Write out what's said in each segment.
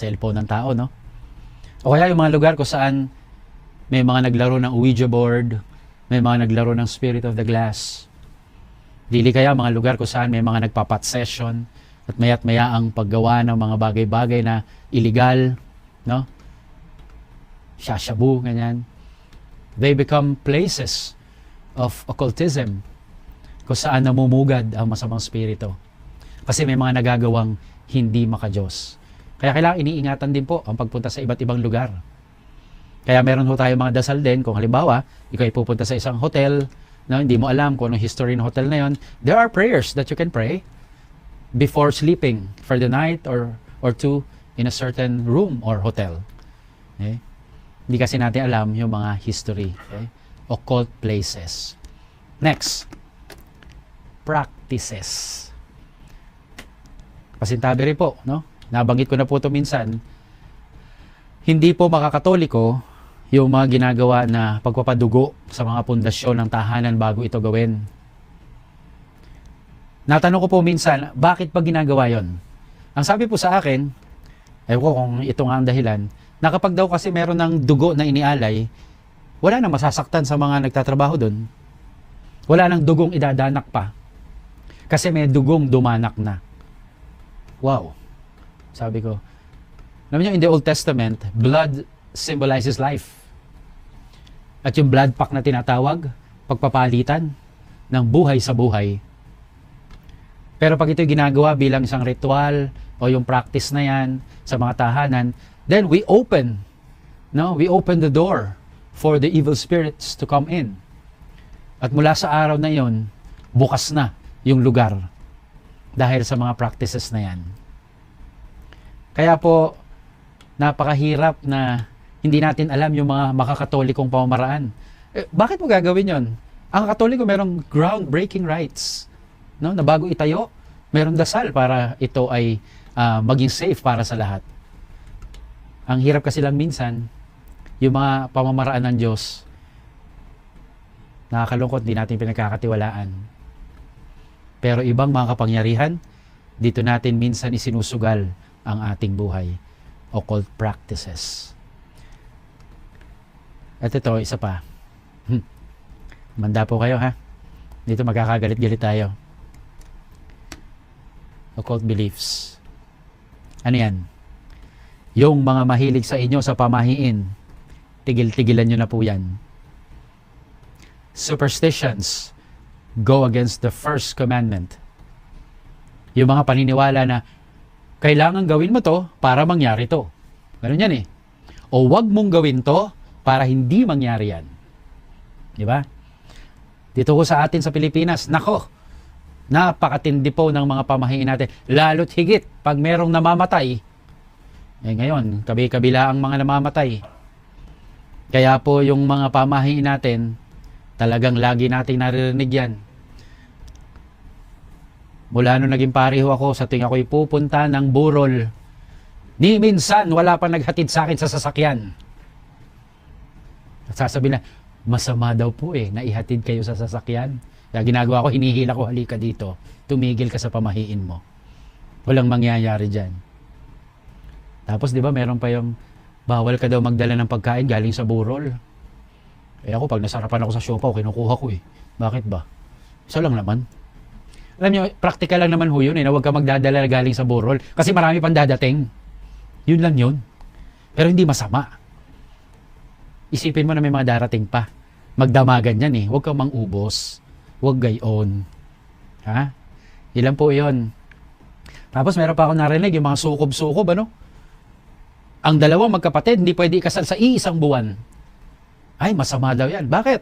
cellphone ng tao, no? O kaya yung mga lugar kung saan may mga naglaro ng Ouija board, may mga naglaro ng Spirit of the Glass. Dili kaya mga lugar kung saan may mga nagpapat session at maya't maya ang paggawa ng mga bagay-bagay na illegal, no? Shashabu, ganyan. They become places of occultism kung saan namumugad ang masamang spirito. Kasi may mga nagagawang hindi maka-Diyos. Kaya kailangan iniingatan din po ang pagpunta sa iba't ibang lugar. Kaya meron ho tayo mga dasal din. Kung halimbawa, ikaw ay pupunta sa isang hotel, no, hindi mo alam kung anong history ng hotel na yon, there are prayers that you can pray before sleeping for the night or two in a certain room or hotel. Okay? Hindi kasi natin alam yung mga history. Okay? Occult places. Next, practices. Pasintabi rin po, no? Nabanggit ko na po ito minsan. Hindi po makakatoliko yung mga ginagawa na pagpapadugo sa mga pundasyon ng tahanan bago ito gawin. Natanong ko po minsan, bakit pa ginagawa yon? Ang sabi po sa akin, ewan ko kung ito nga ang dahilan, na kapag daw kasi meron ng dugo na inialay, wala nang masasaktan sa mga nagtatrabaho doon. Wala nang dugong idadanak pa. Kasi may dugong dumanak na. Wow. Sabi ko, alam niyo, in the Old Testament, blood symbolizes life. At yung blood pact na tinatawag, pagpapalitan ng buhay sa buhay. Pero pag ito ginagawa bilang isang ritual o yung practice na yan sa mga tahanan, then we open the door for the evil spirits to come in. At mula sa araw na yon, bukas na yung lugar dahil sa mga practices na yan. Kaya po, napakahirap na hindi natin alam yung mga makakatolikong pamamaraan. Bakit mo gagawin yon? Ang katoliko merong groundbreaking rites, no? Na bago itayo, merong dasal para ito ay maging safe para sa lahat. Ang hirap kasi lang minsan, yung mga pamamaraan ng Diyos, nakakalungkot, di natin pinagkakatiwalaan. Pero ibang mga kapangyarihan, dito natin minsan isinusugal ang ating buhay. Occult practices. At ito, isa pa. Manda po kayo, ha? Dito magkakagalit-galit tayo. Occult beliefs. Ano yan? Yung mga mahilig sa inyo sa pamahiin, tigil-tigilan nyo na po yan. Superstitions go against the first commandment. Yung mga paniniwala na kailangan gawin mo to para mangyari to. Ganun yan eh. O wag mong gawin to para hindi mangyari yan. Di ba? Dito ko sa atin sa Pilipinas, nako, napakatindi po ng mga pamahiin natin. Lalo't higit pag merong namamatay. Eh ngayon, kabi-kabila ang mga namamatay. Kaya po yung mga pamahiin natin, talagang lagi nating naririnig yan. Mula nung naging pareho ako, sa tuwing ako'y pupunta ng burol, ni minsan wala pa naghatid sa akin sa sasakyan. At sasabihin na, masama daw po na ihatid kayo sa sasakyan. Kaya ginagawa ko, hinihila ko, halika dito, tumigil ka sa pamahiin mo. Walang mangyayari dyan. Tapos di ba meron pa yung bawal ka daw magdala ng pagkain galing sa burol. Eh ako, pag nasarapan ako sa siopaw, kinukuha ko Bakit ba? Isa lang naman. Alam nyo, practical lang naman ho yun na huwag ka magdadala galing sa burol. Kasi marami pang dadating. Yun lang yun. Pero hindi masama. Isipin mo na may mga darating pa. Magdamagan yan Huwag kang mangubos. Huwag gayon. Ha? Ilan po yun. Tapos meron pa ako narinig yung mga sukob-sukob, Ang dalawang magkapatid, hindi pwede ikasal sa iisang buwan. Ay, masama daw yan. Bakit?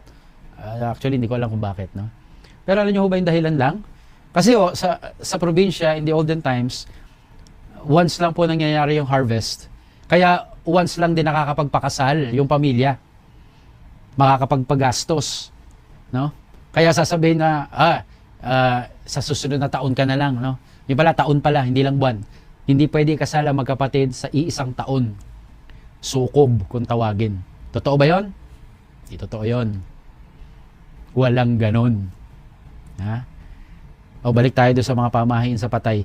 Actually, hindi ko alam kung bakit, Pero alam nyo ba yung dahilan lang? Kasi sa probinsya, in the olden times, once lang po nangyayari yung harvest. Kaya once lang din nakakapagpakasal yung pamilya. Makakapagpagastos. Kaya sasabihin na, sa susunod na taon ka na lang. Yung pala, taon pala, hindi lang buwan. Hindi pwede kasal ang magkapatid sa iisang taon. Sukob kung tawagin. Totoo ba yon? Hindi totoo yon. Walang ganon. Ha? O balik tayo doon sa mga pamahiin sa patay.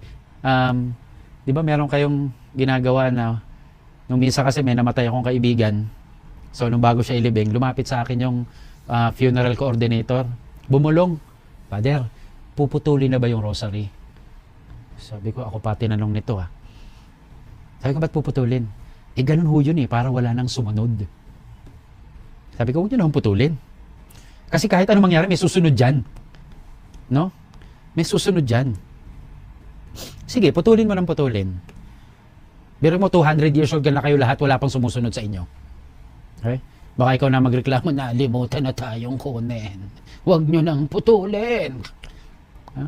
Di ba meron kayong ginagawa na Nung minsan kasi may namatay akong kaibigan. So, nung bago siya ilibing, lumapit sa akin yung funeral coordinator. Bumulong. Father, puputulin na ba yung rosary? Sabi ko, ako pa tinanong nito ha. Sabi ko, ba't puputulin? Ganun ho yun para wala nang sumunod. Sabi ko, huwag nyo na putulin. Kasi kahit anong mangyari, may susunod dyan. No? May susunod dyan. Sige, putulin mo ng putulin. Biro mo, 200 years old na kayo lahat, wala pang sumusunod sa inyo. Okay? Baka ikaw na magreklamo na, limutan na tayong kunin. Huwag nyo nang putulin. Ha?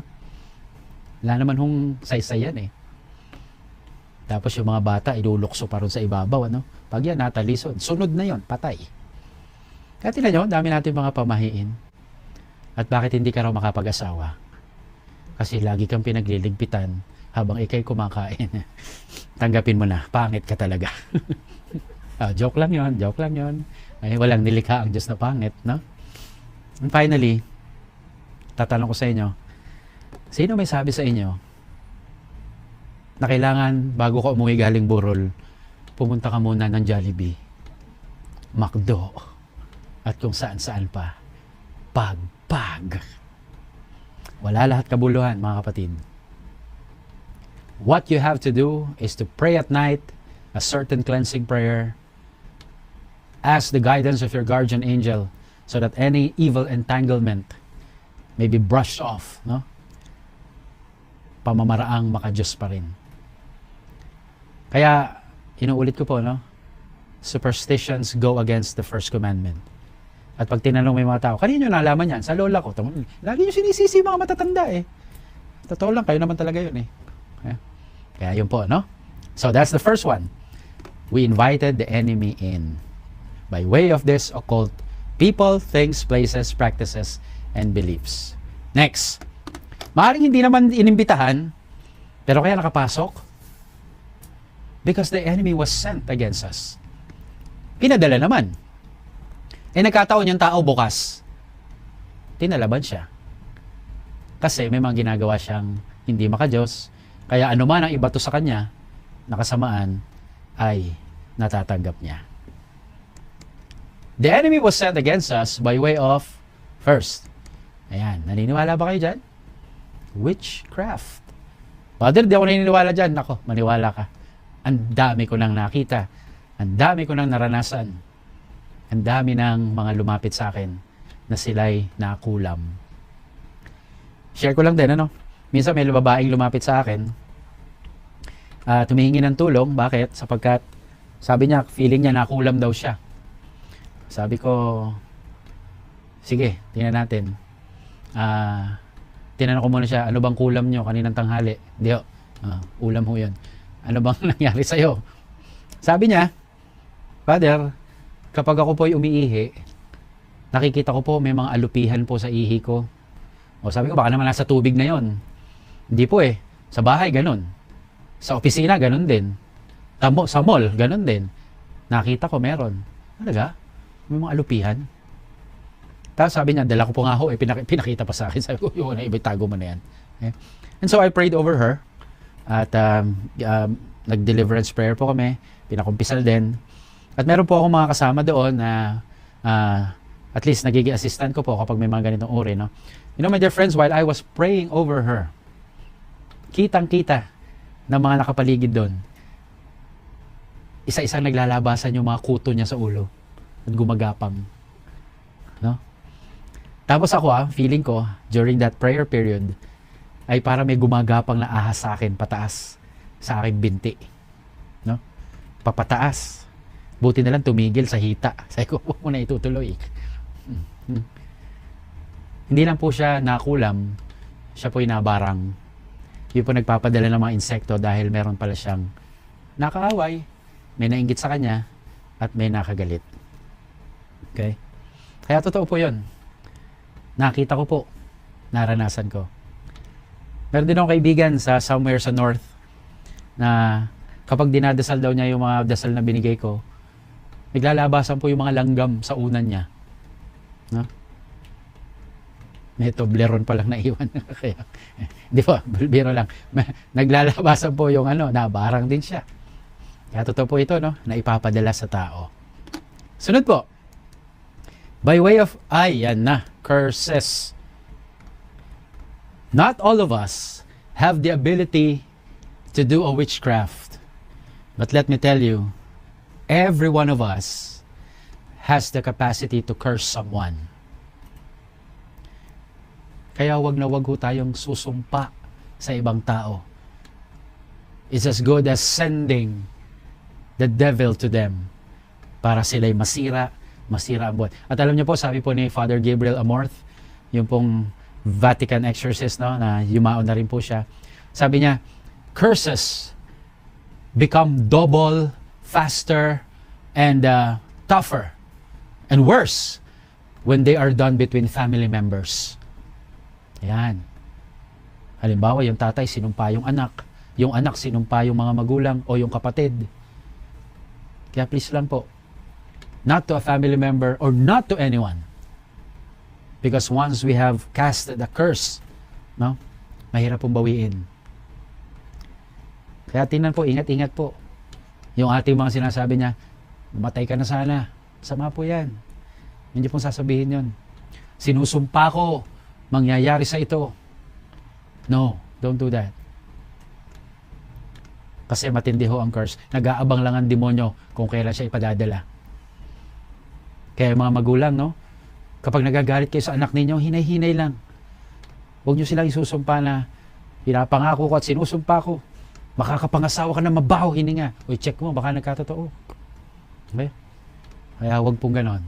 Wala naman hong saysay yan Tapos yung mga bata, ilulukso pa rin sa ibabaw. Pag yan, natalisod. Sunod na yon, patay. Kaya tingnan nyo, dami natin mga pamahiin. At bakit hindi ka raw makapag-asawa? Kasi lagi kang pinagliligpitan habang ikay kumakain. Tanggapin mo na, pangit ka talaga. Joke lang yon, joke lang yon. Ay, walang nilikha ang Diyos na pangit, no? And finally, tatanong ko sa inyo, sino may sabi sa inyo na kailangan bago ka umuwi galing Burol, pumunta ka muna ng Jollibee, McDo, at kung saan-saan pa. Pag. Wala lahat kabuluhan, mga kapatid. What you have to do is to pray at night, a certain cleansing prayer. Ask the guidance of your guardian angel so that any evil entanglement may be brushed off, no? Pamamaraang makadiyos pa rin. Kaya, inuulit ko po, no? Superstitions go against the first commandment. At pag tinanong may mga tao, kanino nalaman yan? Sa lola ko. Lagi nyo sinisisi mga matatanda Totoo lang, kayo naman talaga yun Kaya yun po, no? So that's the first one. We invited the enemy in by way of this occult people, things, places, practices, and beliefs. Next. Maaaring hindi naman inimbitahan, pero kaya nakapasok? Because the enemy was sent against us. Pinadala naman. Nagkataon yung tao bukas. Tinalaban siya. Kasi may mga ginagawa siyang hindi makadiyos, kaya anuman ang ibato sa kanya, nakasamaan, ay natatanggap niya. The enemy was sent against us by way of, first, ayan, naniniwala ba kayo dyan? Witchcraft. Father, di ako naniniwala dyan. Nako, maniwala ka. Ang dami ko nang nakita. Ang dami ko nang naranasan. Ang dami ng mga lumapit sa akin na sila'y nakulam. Share ko lang din, minsan may babaeng lumapit sa akin, tumihingi ng tulong. Bakit? Sapagkat sabi niya, feeling niya nakulam daw siya. Sabi ko, sige, tingnan natin. Tinanong ko muna siya, ano bang kulam nyo kaninang tanghali? Hindi ho, ulam ho yun. Ano bang nangyari sa'yo? Sabi niya, Father, kapag ako po ay umiihi, nakikita ko po may mga alupihan po sa ihi ko. O sabi ko, baka naman nasa tubig na yon. Hindi po sa bahay ganun. Sa opisina ganun din. Sa mall ganun din. Nakita ko meron. Talaga? May mga alupihan. Tapos sabi niya, dala ko po nga ho, pinakita pa sa akin. Sabi ko, yun, ibitago mo na yan. Okay? And so I prayed over her. At nag-deliverance prayer po kami. Pinakumpisal din. At meron po akong mga kasama doon na at least nagiging assistant ko po kapag may mga ganitong uri. No? You know, my dear friends, while I was praying over her, kitang-kita ng mga nakapaligid doon, isa-isang naglalabasan yung mga kuto niya sa ulo at gumagapang. No? Tapos ako feeling ko, during that prayer period, ay para may gumagapang na ahas sa akin, pataas sa aking binti. No? Papataas. Buti na lang tumigil sa hita. Sabi ko, huwag mo na itutuloy. Hindi lang po siya nakulam, siya po nabarang. Yun po nagpapadala ng mga insekto dahil meron pala siyang nakaaway, may nainggit sa kanya, at may nakagalit. Okay? Kaya totoo po yun. Nakita ko po, naranasan ko. Meron din akong kaibigan sa somewhere sa north na kapag dinadasal daw niya yung mga dasal na binigay ko, naglalabasan po yung mga langgam sa unan niya. No? May Toblerone pa lang naiwan. Kaya, di ba, biro lang. Naglalabasan po yung nabarang din siya. Kaya totoo po ito, no? Na ipapadala sa tao. Sunod po. By way of, yan na, curses. Not all of us have the ability to do a witchcraft. But let me tell you, every one of us has the capacity to curse someone. Kaya wag na wag ho tayong susumpa sa ibang tao. It's as good as sending the devil to them para sila'y masira ang buwan. At alam niyo po, sabi po ni Father Gabriel Amorth, yung pong Vatican exorcist, no, na yumaon na rin po siya. Sabi niya, curses become double, faster, and tougher, and worse when they are done between family members. Ayan. Halimbawa, yung tatay sinumpa yung anak sinumpa yung mga magulang o yung kapatid. Kaya please lang po, not to a family member or not to anyone. Because once we have cast the curse, no, mahirap pong bawiin. Kaya tingnan po, ingat-ingat po. Yung ating mga sinasabi niya, matay ka na sana. Sama po yan. Hindi pong sasabihin yun. Sinusumpa ko, mangyayari sa ito. No, don't do that. Kasi matindi ho ang curse. Nag-aabang lang ang demonyo kung kailan siya ipadadala. Kaya mga magulang, no? Kapag nagagalit kayo sa anak ninyo, hinay-hinay lang. Huwag nyo silang isusumpa na pinapangako ko at sinusumpa ko. Makakapangasawa ka na mabaho hininga. Uy, check mo, baka nagkatotoo. Okay? Kaya huwag pong ganon.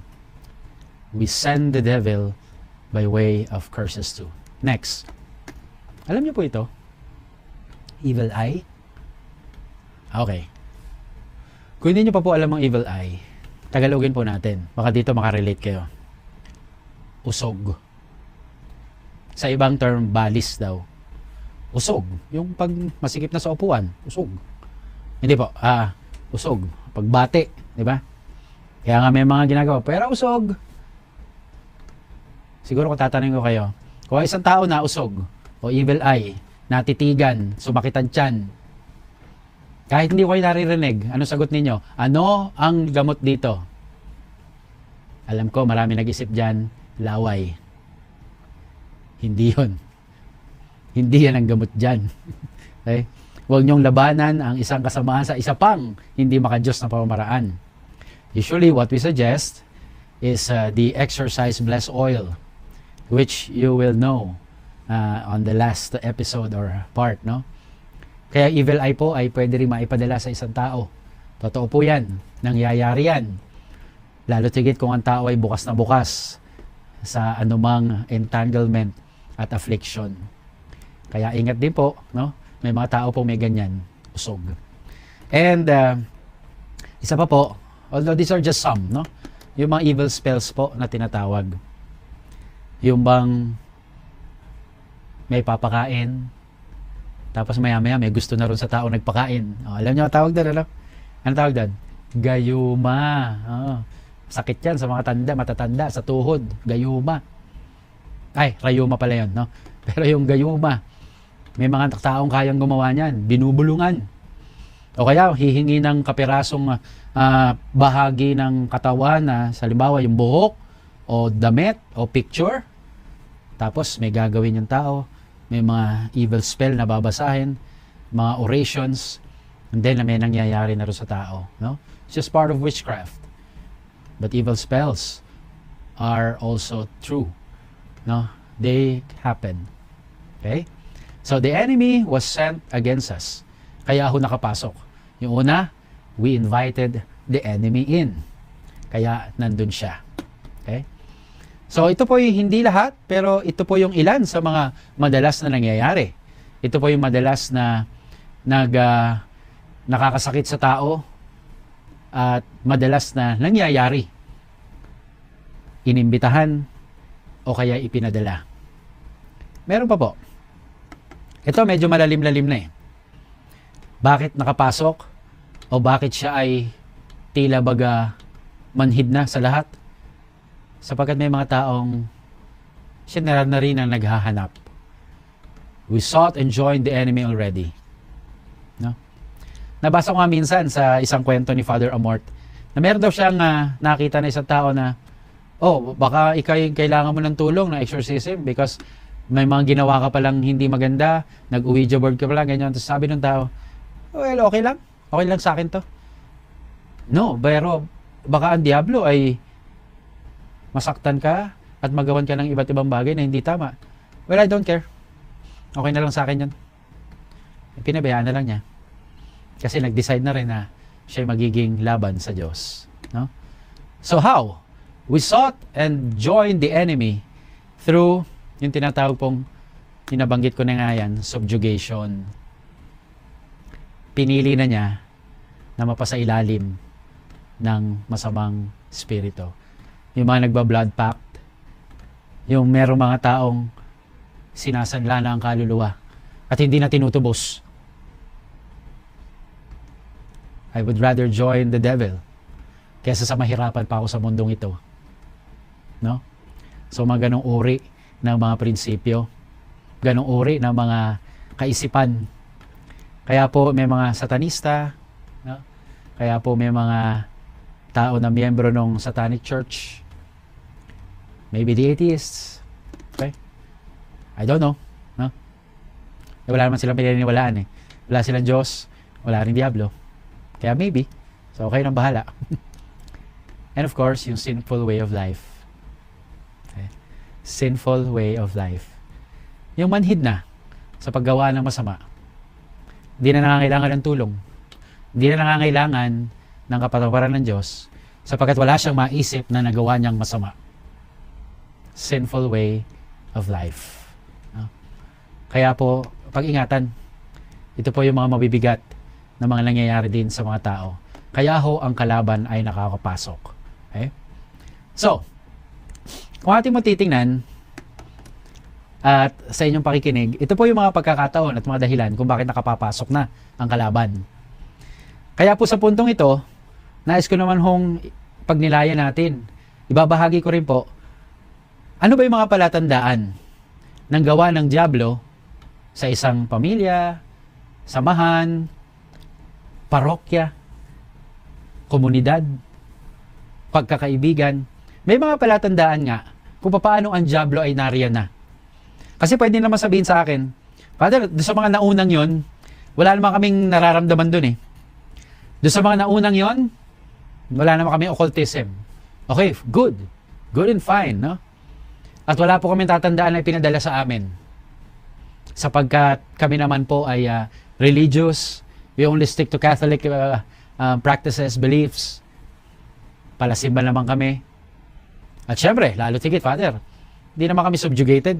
We send the devil by way of curses too. Next. Alam niyo po ito? Evil eye? Okay. Kung hindi niyo pa po alam ang evil eye, Tagalogin po natin. Baka dito makarelate kayo. Usog. Sa ibang term, balis daw. Usog. Yung pag masikip na sa upuan, usog. Hindi po, usog. Pagbati, di ba? Kaya nga may mga ginagawa, pero usog. Siguro kung tatanungin ko kayo, kung isang tao na usog, o evil eye, natitigan, sumakit ang tiyan, kahit hindi ko kayo naririnig, ano sagot ninyo? Ano ang gamot dito? Alam ko, marami nag-isip dyan, laway. Hindi yun. Hindi yan ang gamot dyan. Okay? Huwag niyong labanan ang isang kasamaan sa isa pang hindi makadiyos na pamamaraan. Usually, what we suggest is the exercise blessed oil, which you will know on the last episode or part, no? Kaya evil eye po ay pwede rin maipadala sa isang tao. Totoo po yan. Nangyayari yan. Lalo tigit kung ang tao ay bukas na bukas sa anumang entanglement at affliction. Kaya ingat din po, no? May mga tao po may ganyan, usog. And isa pa po, although these are just some, no? Yung mga evil spells po na tinatawag. Yung bang may papakain, tapos maya-maya may gusto na rin sa tao nagpakain. Alam niyo ang tawag doon, ano? Ano tawag doon? Gayuma. Sakit yan sa mga matatanda, sa tuhod. Gayuma. Ay, rayuma pala yun, no? Pero yung gayuma, may mga taong kayang gumawa niyan. Binubulungan. O kaya, hihingi ng kapirasong bahagi ng katawan na, halimbawa, yung buhok, o damit, o picture. Tapos, may gagawin yung tao. May mga evil spell na babasahin, mga orations, and then may nangyayari na rin sa tao. No? It's just part of witchcraft. But evil spells are also true. No? They happen. Okay? So the enemy was sent against us. Kaya ako nakapasok. Yung una, we invited the enemy in. Kaya nandun siya. Okay? So ito po yung hindi lahat, pero ito po yung ilan sa mga madalas na nangyayari. Ito po yung madalas na nakakasakit sa tao at madalas na nangyayari. Inimbitahan o kaya ipinadala. Meron pa po. Ito medyo malalim-lalim na eh. Bakit nakapasok o bakit siya ay tila baga manhid na sa lahat? Sapagkat may mga taong siya na rin ang naghahanap. We sought and joined the enemy already. No? Nabasa ko nga minsan sa isang kwento ni Father Amort na meron daw siyang nakita na isang tao na, oh, baka ikay kailangan mo ng tulong na exorcism because may mga ginawa ka palang hindi maganda, nag-Ouija board ka pala, ganyan. Tapos sabi ng tao, well, okay lang. Okay lang sa akin to. No, pero baka ang diablo ay masaktan ka at magawan ka ng iba't ibang bagay na hindi tama. Well, I don't care. Okay na lang sa akin yun. Pinabayaan na lang niya. Kasi nag-decide na rin na siya magiging laban sa Diyos. No? So how? We sought and joined the enemy through yung tinatawag pong, nabanggit ko na nga yan, subjugation. Pinili na niya na mapasailalim ng masamang spirito. Yung mga nagba-blood pact, yung merong mga taong sinasanla na ang kaluluwa at hindi na tinutubos. I would rather join the devil kaysa sa mahirapan pa ako sa mundong ito. No? So mga ganong uri ng mga prinsipyo, ganong uri ng mga kaisipan. Kaya po may mga satanista, no? Kaya po may mga tao na miyembro ng Satanic Church, maybe the atheists, okay? I don't know, no? Wala naman silang pinaniniwalaan eh. Wala silang Diyos, wala rin Diablo. Kaya maybe, so okay nang bahala. And of course, yung sinful way of life. Okay? Sinful way of life. Yung manhid na sa paggawa ng masama. Hindi na nangangailangan ng tulong. Hindi na nangangailangan ng kapatawaran ng Diyos sapagkat wala siyang maisip na nagawa niyang masama. Sinful way of life. No? Kaya po, pag-ingatan. Ito po yung mga mabibigat na mga nangyayari din sa mga tao. Kaya ho, ang kalaban ay nakakapasok. Okay? So, kung ating mo titingnan at sa inyong pakikinig, ito po yung mga pagkakataon at mga dahilan kung bakit nakapapasok na ang kalaban. Kaya po sa puntong ito, nais ko naman hong pagnilayan natin. Ibabahagi ko rin po, ano ba yung mga palatandaan ng gawa ng Diablo sa isang pamilya, samahan, parokya, komunidad, pagkakaibigan. May mga palatandaan nga kung paano ang Diablo ay nariyan na. Kasi pwede naman sabihin sa akin, Father, doon sa mga naunang yon, wala naman kaming nararamdaman doon eh. Doon sa mga naunang yon, wala naman kaming occultism. Okay, good. Good and fine, no? At wala po kami tatandaan na pinadala sa amin. Sapagkat kami naman po ay religious. We only stick to Catholic practices, beliefs. Palasimba naman kami. At syempre, lalo tigit, Father, hindi naman kami subjugated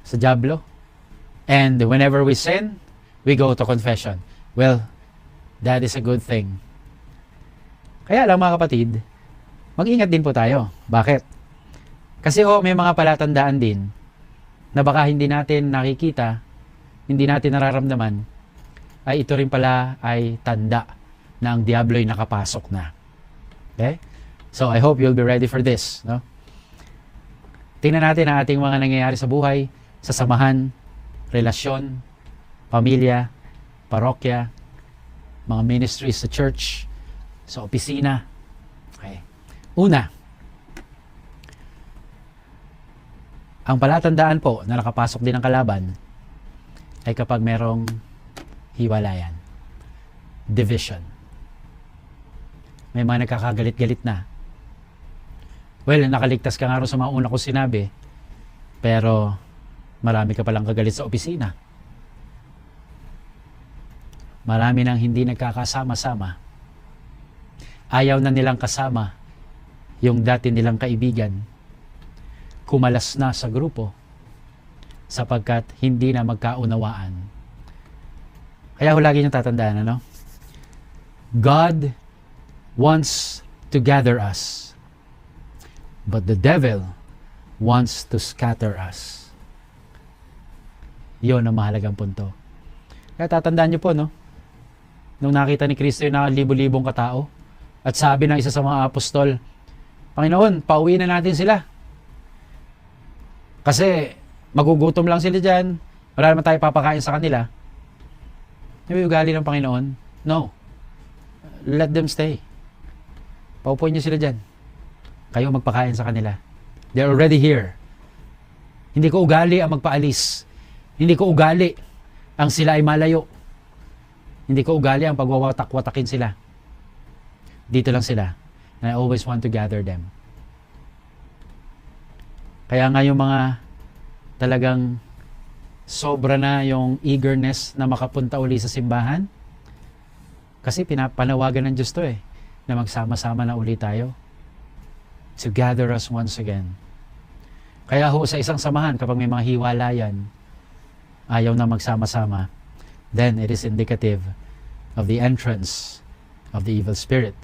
sa Diablo. And whenever we sin, we go to confession. Well, that is a good thing. Kaya lang mga kapatid, mag-ingat din po tayo. Bakit? Kasi may mga palatandaan din na baka hindi natin nakikita, hindi natin nararamdaman, ay ito rin pala ay tanda na ang Diablo ay nakapasok na. Okay? So I hope you'll be ready for this. No? Tingnan natin ang ating mga nangyayari sa buhay, sa samahan, relasyon, pamilya, parokya, mga ministries sa church, sa opisina. Okay. Una, ang palatandaan po na nakapasok din ang kalaban ay kapag merong hiwalayan, division. May mga nagkakagalit-galit na. Well, nakaligtas ka nga rin sa mga una ko sinabi, pero marami ka palang kagalit sa opisina. Marami nang hindi nagkakasama-sama. Ayaw na nilang kasama yung dati nilang kaibigan. Kumalas na sa grupo sapagkat hindi na magkaunawaan. Kaya lagi niyong tatandaan, ano? God wants to gather us, but the devil wants to scatter us. Yun ang mahalagang punto. Kaya tatandaan niyo po, no? Nung nakita ni Kristo yung libo-libong katao at sabi ng isa sa mga apostol, Panginoon, pauwi na natin sila. Kasi magugutom lang sila dyan. Wala naman tayo papakain sa kanila. Yung ugali ng Panginoon, No. Let them stay. Paupuin niyo sila dyan. Kayo magpakain sa kanila. They're already here. Hindi ko ugali ang magpaalis. Hindi ko ugali ang sila ay malayo. Hindi ko ugali ang pagwawatak-watakin sila. Dito lang sila. And I always want to gather them. Kaya nga yung mga talagang sobra na yung eagerness na makapunta uli sa simbahan. Kasi pinapanawagan ng Diyos to na magsama-sama na uli tayo. To gather us once again. Kaya ho sa isang samahan, kapag may mga hiwalayan, ayaw na magsama-sama, then it is indicative of the entrance of the evil spirit,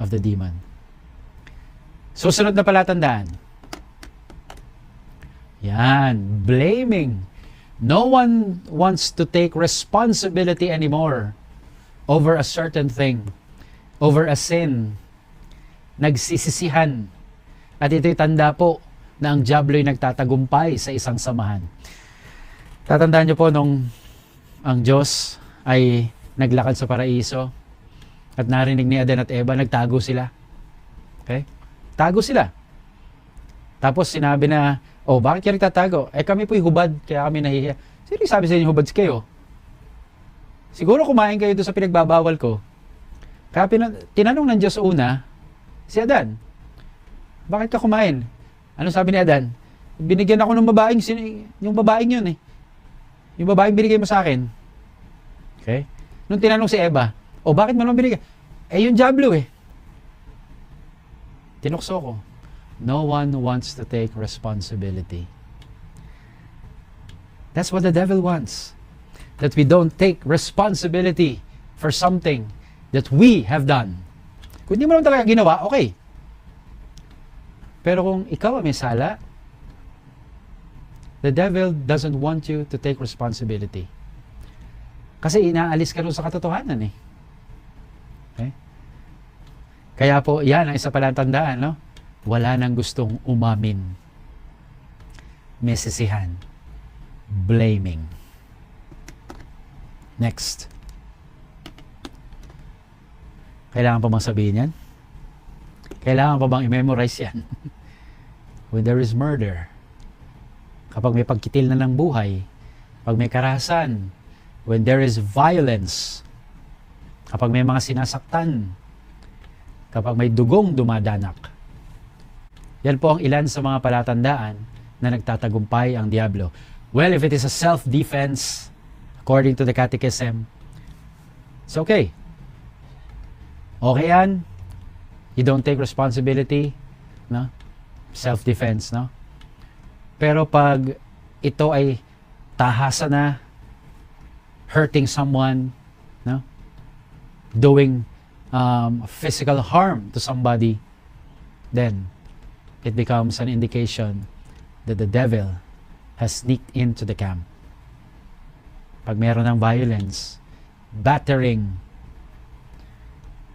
of the demon. Susunod na palatandaan. Yan, blaming. No one wants to take responsibility anymore over a certain thing, over a sin. Nagsisisihan. At ito'y tanda po na ang diablo'y nagtatagumpay sa isang samahan. Tatandaan niyo po nung ang Diyos ay naglakad sa paraiso at narinig ni Adan at Eva, nagtago sila. Okay? Tago sila. Tapos sinabi na, bakit kayo nagtatago? Kami po'y hubad, kaya kami nahihiya. Sino sabi sa inyo hubad kayo? Siguro kumain kayo doon sa pinagbabawal ko. Kaya tinanong ng Diyos una, si Adan, bakit ka kumain? Ano sabi ni Adan? Binigyan ako ng babaeng, yung babaeng yun Yung babaeng binigay mo sa akin. Okay? Nung tinanong si Eva, bakit mo naman binigay? Yung diablo Tinukso ko. No one wants to take responsibility. That's what the devil wants. That we don't take responsibility for something that we have done. Kung hindi mo naman talaga ginawa, okay. Pero kung ikaw ang may sala, the devil doesn't want you to take responsibility. Kasi inaalis ka rin sa katotohanan Okay? Kaya po, yan ang isa palang tandaan, no? Wala nang gustong umamin. Mesisihan. Blaming. Next. Kailangan pa bang sabihin yan? Kailangan pa bang i-memorize yan? When there is murder, kapag may pagkitil na ng buhay, pag may karahasan, when there is violence, kapag may mga sinasaktan, kapag may dugong dumadanak. Yan po ang ilan sa mga palatandaan na nagtatagumpay ang diablo. Well, if it is a self-defense, according to the catechism, it's okay. Okay yan. You don't take responsibility, no? Self-defense, no? Pero pag ito ay tahasa na, hurting someone, no? Doing physical harm to somebody, then it becomes an indication that the devil has sneaked into the camp. Pag meron ng violence, battering,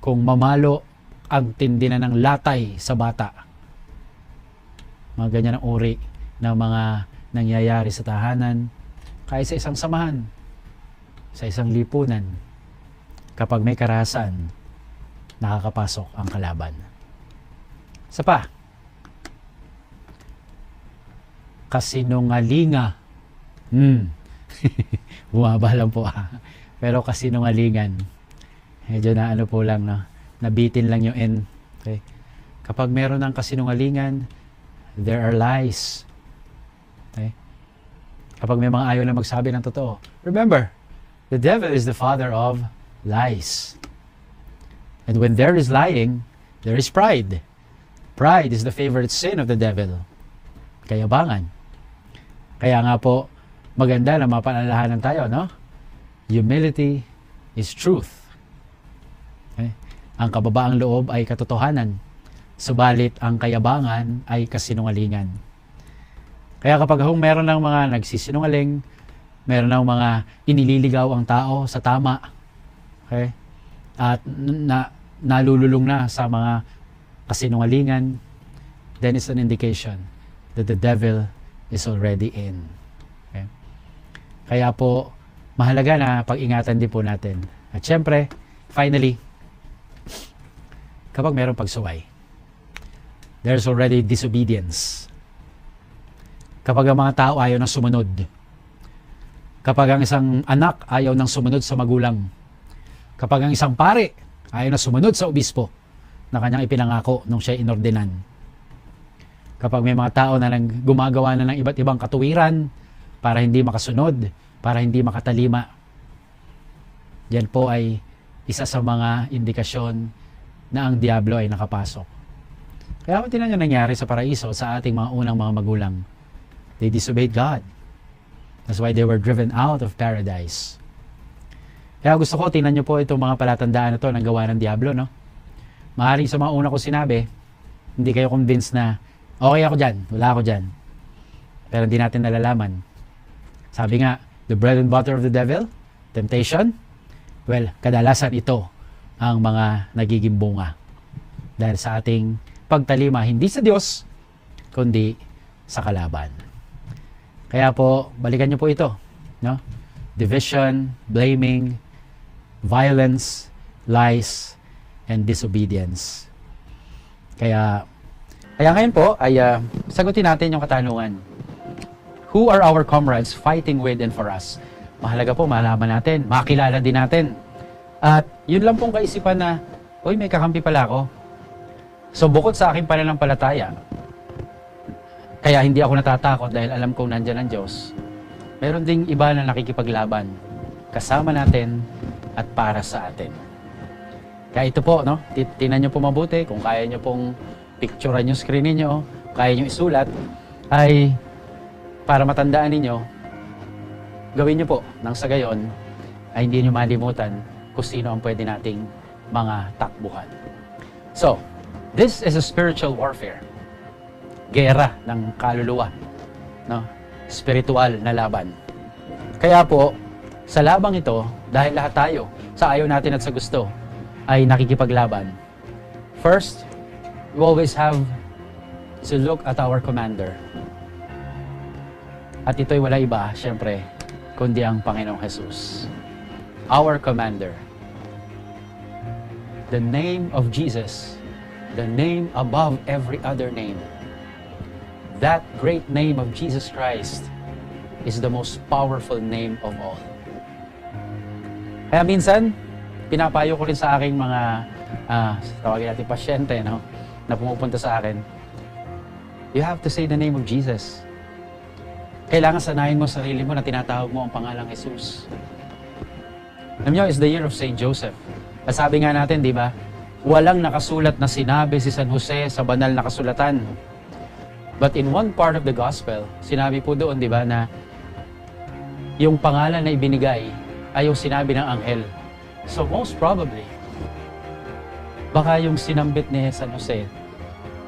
kung mamalo ang tindi na ng latay sa bata, mga ganyan ang uri ng mga nangyayari sa tahanan, kaya sa isang samahan, sa isang lipunan, kapag may karahasan, nakakapasok ang kalaban. Isa pa, kasinungalinga. Bumaba lang po Pero kasinungalingan. Medyo na ano po lang, no? Nabitin lang yung N. Okay? Kapag meron ng kasinungalingan, there are lies. Okay? Kapag may mga ayaw na magsabi ng totoo. Remember, the devil is the father of lies. And when there is lying, there is pride. Pride is the favorite sin of the devil. Kayabangan. Kaya nga po, maganda na mapaalalahanan tayo, no? Humility is truth. Okay? Ang kababaang loob ay katotohanan. Subalit ang kayabangan ay kasinungalingan. Kaya kapag meron ng mga nagsisinungaling, meron ng mga inililigaw ang tao sa tama, okay? At nalululong na sa mga kasinungalingan, then it's an indication that the devil is already in. Okay? Kaya po, mahalaga na pag-ingatan din po natin At syempre, finally, kapag mayroong pagsuway, there's already disobedience. Kapag ang mga tao ayaw ng sumunod, kapag ang isang anak ayaw ng sumunod sa magulang, kapag ang isang pare ayaw na sumunod sa obispo na kanyang ipinangako nung siya inordinan, kapag may mga tao na gumagawa na ng iba't ibang katuwiran para hindi makasunod, para hindi makatalima, yan po ay isa sa mga indikasyon na ang diablo ay nakapasok. Kaya kung tinan nyo nangyari sa paraiso sa ating mga unang mga magulang, they disobeyed God. That's why they were driven out of paradise. Kaya gusto ko, tingnan nyo po itong mga palatandaan na ito ng gawa ng diablo, no? Maaaring sa mga una ko sinabi, hindi kayo convinced na, okay ako dyan, wala ako dyan. Pero hindi natin nalalaman. Sabi nga, the bread and butter of the devil, temptation, well, kadalasan ito ang mga nagiging bunga. Dahil sa ating pagtalima, hindi sa Diyos, kundi sa kalaban. Kaya po, balikan nyo po ito, no? Division, blaming, violence, lies, and disobedience. Kaya ngayon po ay sagutin natin yung katanungan. Who are our comrades fighting with and for us? Mahalaga po malaman natin, makilala din natin. At yun lang pong kaisipan na, uy, may kakampi pala ako. So bukod sa aking pananampalataya, kaya hindi ako natatakot dahil alam kong nandyan ang Diyos, meron ding iba na nakikipaglaban kasama natin at para sa atin. Kaya ito po, no? Tingnan nyo po mabuti, kung kaya nyo pong picturean yung screen ninyo, kaya nyo isulat, ay para matandaan ninyo, gawin nyo po nang sa gayon ay hindi nyo malimutan kung sino ang pwede nating mga takbuhan. So, this is a spiritual warfare. Gera ng kaluluwa, no? Spiritual na laban. Kaya po, sa labang ito, dahil lahat tayo, sa ayaw natin at sa gusto, ay nakikipaglaban. First, we always have to look at our commander. At ito'y wala iba, syempre, kundi ang Panginoong Jesus. Our commander. The name of Jesus, the name above every other name. That great name of Jesus Christ is the most powerful name of all. Kaya minsan, pinapayo ko rin sa aking mga, tawagin natin pasyente, no, na pumupunta sa akin, you have to say the name of Jesus. Kailangan sanayin mo sarili mo na tinatawag mo ang pangalang Jesus. Alam nyo, it's the year of Saint Joseph. At sabi nga natin, di ba, walang nakasulat na sinabi si San Jose sa banal na kasulatan. But in one part of the gospel, sinabi po doon, di ba, na yung pangalan na ibinigay ay yung sinabi ng anghel. So most probably, baka yung sinambit ni San Jose,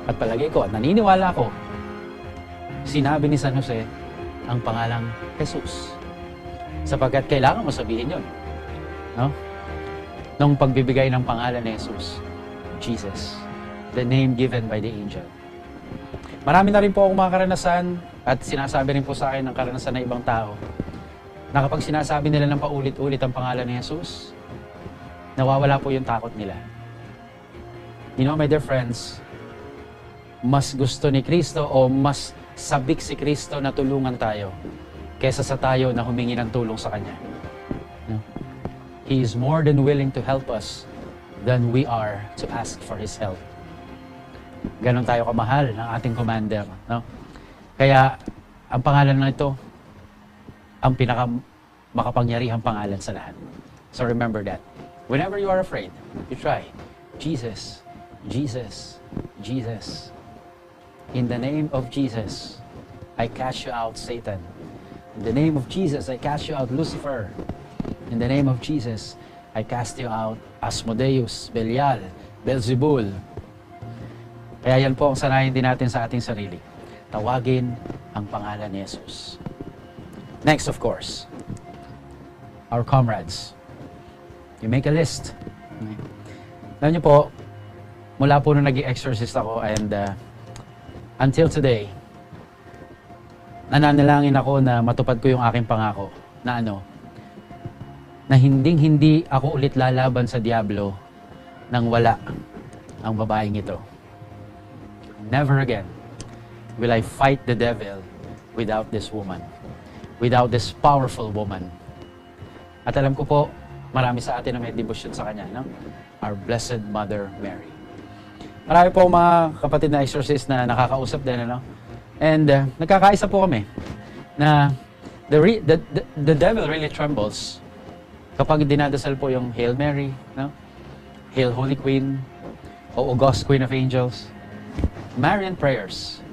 at palagay ko, at naniniwala ko, sinabi ni San Jose ang pangalang Jesus. Sapagkat kailangan mo sabihin yun. No? Nung pagbibigay ng pangalan ni Jesus, Jesus, the name given by the angel. Marami na rin po akong mga karanasan at sinasabi rin po sa akin ng karanasan ng ibang tao na kapag sinasabi nila ng paulit-ulit ang pangalan ni Jesus, nawawala po yung takot nila. You know, my dear friends, mas gusto ni Kristo o mas sabik si Kristo na tulungan tayo kesa sa tayo na humingi ng tulong sa Kanya. No? He is more than willing to help us than we are to ask for His help. Ganon tayo kamahal ng ating commander, no? Kaya ang pangalan na ito ang pinaka makapangyarihang pangalan sa lahat. So remember that. Whenever you are afraid, you try Jesus, Jesus, Jesus. In the name of Jesus, I cast you out, Satan. In the name of Jesus, I cast you out, Lucifer. In the name of Jesus, I cast you out, Asmodeus, Belial, Beelzebul. Kaya yan po ang sanayin din natin sa ating sarili. Tawagin ang pangalan ni Jesus. Next, of course, our comrades. You make a list. Okay. Alam niyo po, mula po nung nag-exorcist ako and until today, nananalangin ako na matupad ko yung aking pangako na na hinding-hindi ako ulit lalaban sa Diablo nang wala ang babaeng ito. Never again will I fight the devil without this woman, without this powerful woman. At alam ko po, marami sa atin na may devotion sa kanya, no? Our Blessed Mother Mary. Marami po mga kapatid na exorcist na nakakausap din, ano? And nagkakaisa po kami na the devil really trembles kapag dinadasal po yung Hail Mary, no? Hail Holy Queen, o August Queen of Angels. Marian prayers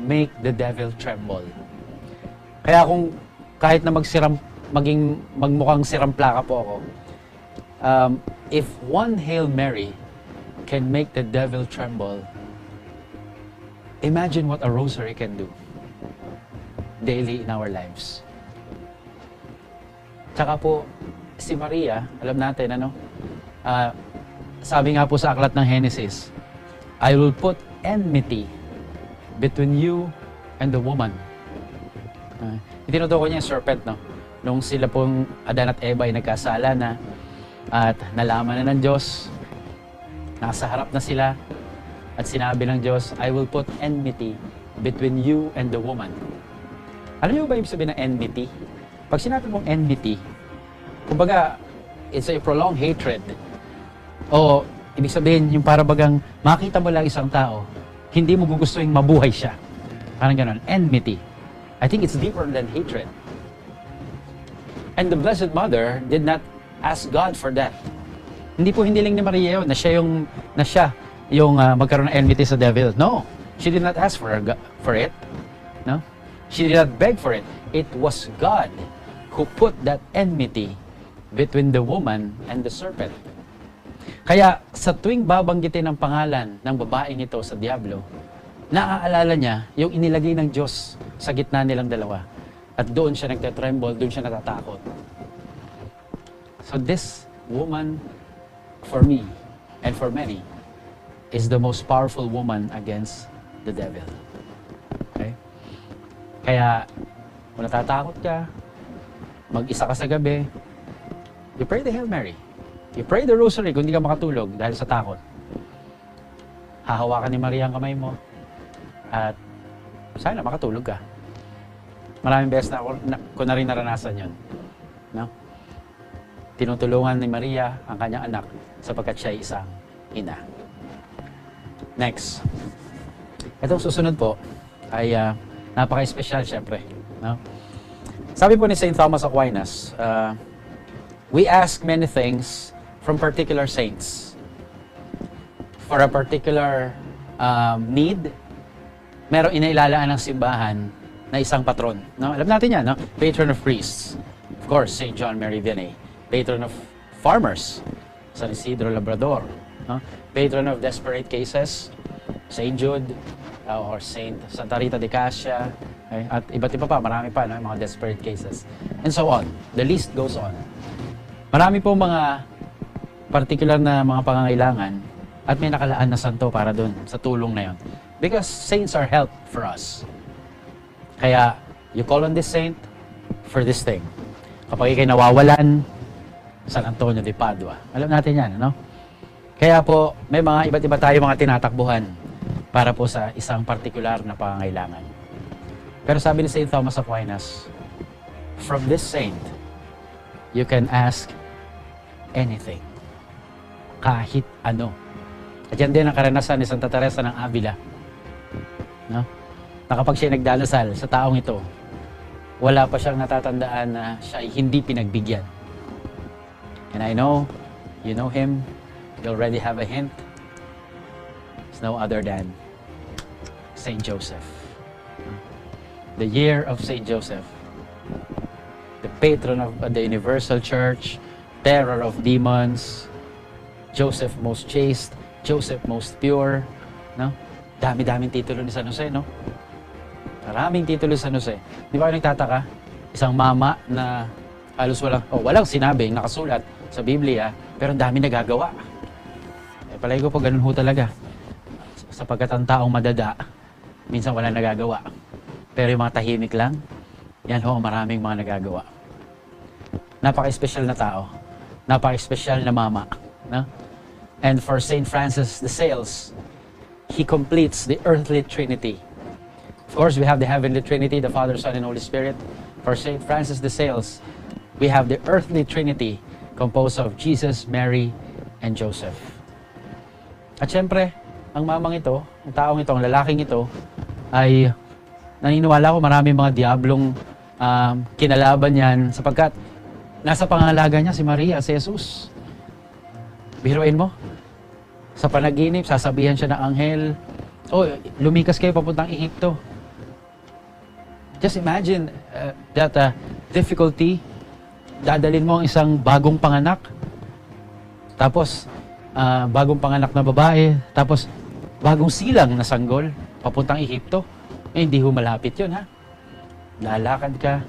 make the devil tremble. Kaya kung kahit na magmukhang siramplaka po ako, if one Hail Mary can make the devil tremble, imagine what a rosary can do daily in our lives. Tsaka po, si Maria, alam natin, ano? Sabi nga po sa aklat ng Genesis, I will put enmity between you and the woman. Itinutukoy niya yung serpent, no? Nung sila pong Adan at Eva ay nagkasala na at nalaman na ng Diyos, nasa harap na sila, at sinabi ng Diyos, I will put enmity between you and the woman. Alam niyo ba ibig sabihin ng enmity? Pag sinabi mong enmity, kumbaga, it's a prolonged hatred. O, ibig sabihin, yung para bagang makita mo lang isang tao, hindi mo gugustuhin mabuhay siya. Parang ganon, enmity. I think it's deeper than hatred. And the Blessed Mother did not ask God for that. Hindi po hindi lang ni Maria yun, na siya yung magkaroon ng enmity sa devil. No, she did not ask for it. No, she did not beg for it. It was God who put that enmity between the woman and the serpent. Kaya sa tuwing babanggitin ang pangalan ng babaeng ito sa Diablo, naaalala niya yung inilagay ng Diyos sa gitna nilang dalawa. At doon siya nagtatremble, doon siya natatakot. So this woman, for me and for many, is the most powerful woman against the devil. Okay? Kaya, kung natatakot ka, mag-isa ka sa gabi, you pray the Hail Mary. You pray the Rosary kung hindi ka makatulog dahil sa takot. Hahawakan ni Maria ang kamay mo at sana makatulog ka. Maraming beses na ko na rin naranasan yun. No? Tinutulungan ni Maria ang kanyang anak sapagkat siya ay isang ina. Next. Itong susunod po ay napaka-espesyal syempre. No? Sabi po ni St. Thomas Aquinas, we ask many things from particular saints. For a particular need, merong inailalaan ng simbahan na isang patron. No? Alam natin yan, no? Patron of priests. Of course, St. John Mary Vianney. Patron of farmers, San Isidro Labrador. No? Patron of desperate cases, St. Jude, or St. Santa Rita de Cassia. Okay? At iba't iba pa, marami pa, no? Mga desperate cases. And so on. The list goes on. Marami po mga particular na mga pangangailangan at may nakalaan na santo para dun, sa tulong na yon. Because saints are help for us. Kaya, you call on this saint for this thing. Kapag ikay nawawalan, San Antonio de Padua. Alam natin yan, no? Kaya po, may mga iba't iba tayo mga tinatakbuhan para po sa isang partikular na pangangailangan. Pero sabi ni St. Thomas Aquinas, from this saint, you can ask anything. Kahit ano. At yan din ang karanasan ni Santa Teresa ng Avila. No? Na kapag siya nagdalasal sa taong ito, wala pa siyang natatandaan na siya ay hindi pinagbigyan. And I know, you know him, you already have a hint. It's no other than Saint Joseph. The year of Saint Joseph. The patron of the Universal Church, terror of demons, Joseph most chaste, Joseph most pure, no? Dami-daming titulo ni San Jose, no? Maraming titulo ni San Jose. Di ba kayo nagtataka? Isang mama na halos walang sinabi, nakasulat sa Biblia, pero ang dami nagagawa. Palagi ko po ganun ho talaga. Sapagkat ang taong madada, minsan wala nagagawa. Pero yung mga tahimik lang, yan ho, maraming mga nagagawa. Napaka-espesyal na tao. Napaka-espesyal na mama. No? And for Saint Francis de Sales, he completes the earthly trinity. Of course, we have the heavenly trinity, the Father, Son, and Holy Spirit. For Saint Francis de Sales, we have the earthly trinity composed of Jesus, Mary, and Joseph. At syempre, ang mamang ito, ang taong ito, ang lalaking ito, ay naniniwala ko maraming mga diablong kinalaban yan sapagkat nasa pangangalaga niya si Maria, si Jesus. Biruin mo, sa panaginip, sasabihan siya ng anghel, oh, lumikas kayo papuntang Ehipto. Just imagine that difficulty, dadalin mo ang isang bagong panganak, tapos bagong panganak na babae, tapos bagong silang na sanggol, papuntang Ehipto. Hindi ho malapit yun, ha? Lalakad ka.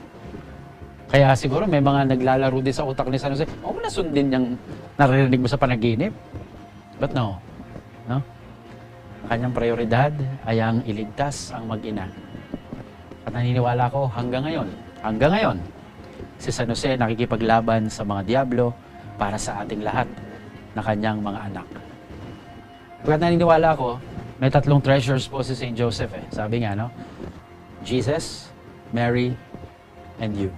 Kaya siguro may mga naglalaro din sa utak ni San Jose, mo na sundin yung naririnig mo sa panaginip. But no. No? Ang kanyang prioridad ay ang iligtas ang mag-ina. At naniniwala ko hanggang ngayon, si San Jose nakikipaglaban sa mga diablo para sa ating lahat na kanyang mga anak. Pagkat naniniwala ko, may 3 treasures po si Saint Joseph. Sabi nga, no? Jesus, Mary, and you.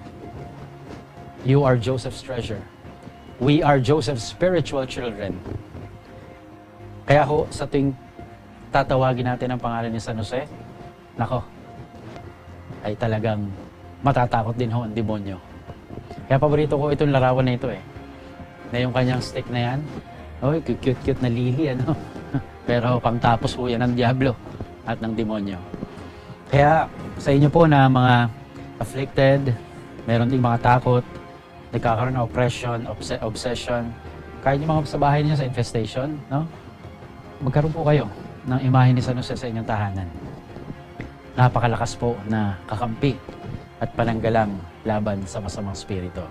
You are Joseph's treasure. We are Joseph's spiritual children. Kaya ho, sa tuwing tatawagin natin ang pangalan ni San Jose, nako, ay talagang matatakot din ho ang demonyo. Kaya paborito ko itong larawan na ito na yung kanyang stick na yan, oy, cute-cute na lily, ano? Pero pangtapos po yan ng diablo at ng demonyo. Kaya sa inyo po na mga afflicted, meron ding mga takot, nagkakaroon ng oppression, obsession, kahit yung mga sa bahay niyo sa infestation, no? Magkaroon po kayo ng imahe ni San Jose sa inyong tahanan. Napakalakas po na kakampi at pananggalang laban sa masamang spirito.